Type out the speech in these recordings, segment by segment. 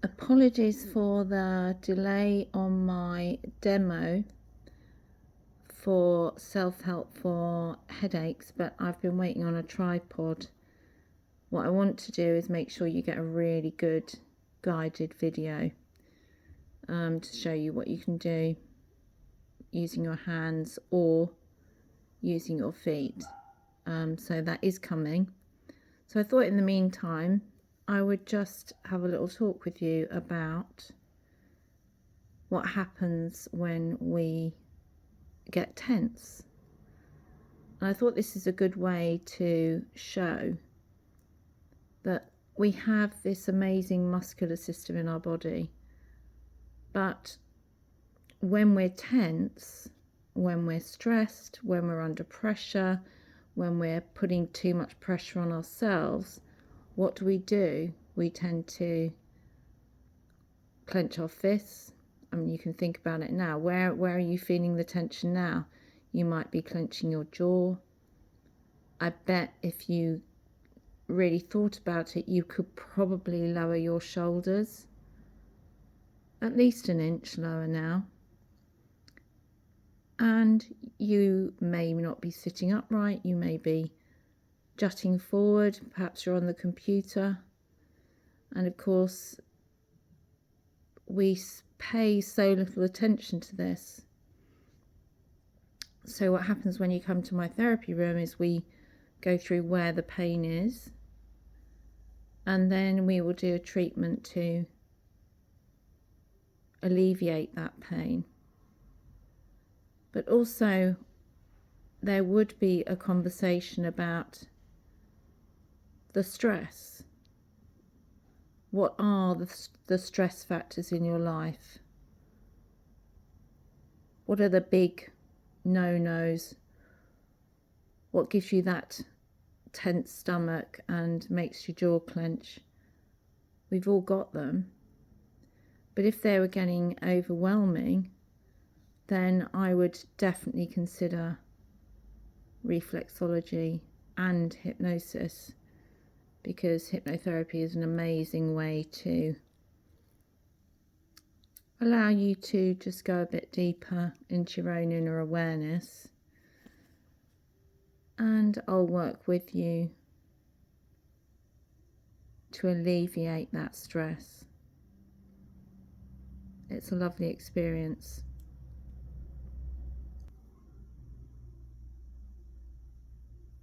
Apologies for the delay on my demo for self-help for headaches, but I've been waiting on a tripod. What I want to do is make sure you get a really good guided video to show you what you can do using your hands or using your feet. So that is coming. So I thought in the meantime I would just have a little talk with you about what happens when we get tense. And I thought this is a good way to show that we have this amazing muscular system in our body, but when we're tense, when we're stressed, when we're under pressure, when we're putting too much pressure on ourselves, what do? We tend to clench our fists. I mean, you can think about it now. Where are you feeling the tension now? You might be clenching your jaw. I bet if you really thought about it, you could probably lower your shoulders at least an inch lower now. And you may not be sitting upright, you may be jutting forward, perhaps you're on the computer. And of course, we pay so little attention to this. So what happens when you come to my therapy room is we go through where the pain is, and then we will do a treatment to alleviate that pain. But also there would be a conversation about the stress. What are the stress factors in your life? What are the big no-nos? What gives you that tense stomach and makes your jaw clench? We've all got them. But if they were getting overwhelming, then I would definitely consider reflexology and hypnosis, because hypnotherapy is an amazing way to allow you to just go a bit deeper into your own inner awareness, and I'll work with you to alleviate that stress. It's a lovely experience.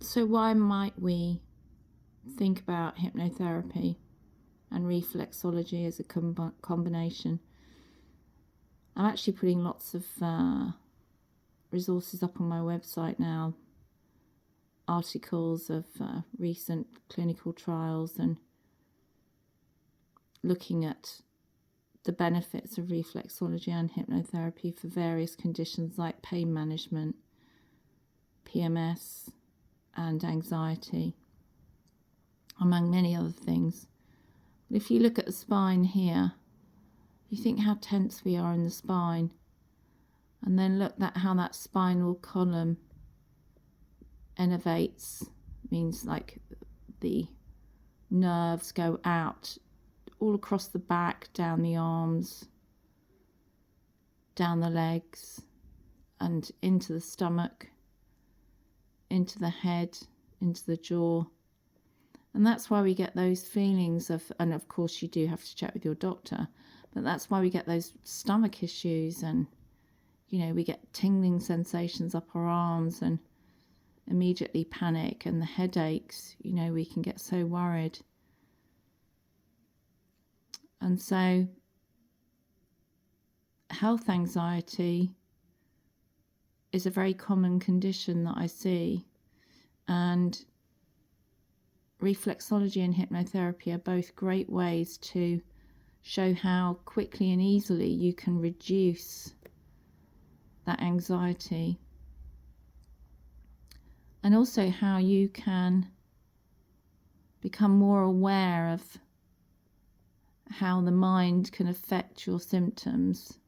So why might we think about hypnotherapy and reflexology as a combination? I'm actually putting lots of resources up on my website now, articles of recent clinical trials and looking at the benefits of reflexology and hypnotherapy for various conditions like pain management, PMS and anxiety, among many other things. But if you look at the spine here, you think how tense we are in the spine, and then look at how that spinal column innervates, means like the nerves go out all across the back, down the arms, down the legs, and into the stomach, into the head, into the jaw. And that's why we get those feelings of, and of course you do have to check with your doctor, but that's why we get those stomach issues, and we get tingling sensations up our arms and immediately panic, and the headaches, we can get so worried. And so health anxiety is a very common condition that I see, and reflexology and hypnotherapy are both great ways to show how quickly and easily you can reduce that anxiety, and also how you can become more aware of how the mind can affect your symptoms,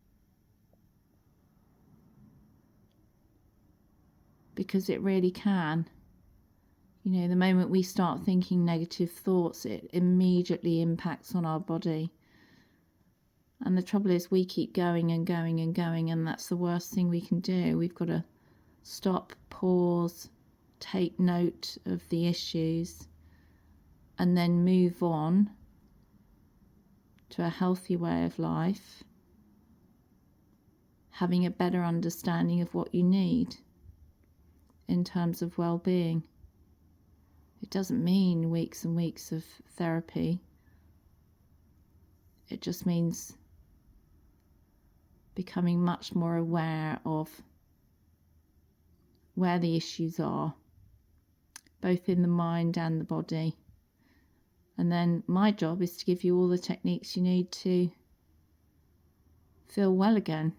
because it really can. The moment we start thinking negative thoughts, it immediately impacts on our body. And the trouble is we keep going and going and going, and that's the worst thing we can do. We've got to stop, pause, take note of the issues, and then move on to a healthy way of life, having a better understanding of what you need in terms of well-being. It doesn't mean weeks and weeks of therapy. It just means becoming much more aware of where the issues are, both in the mind and the body. And then my job is to give you all the techniques you need to feel well again.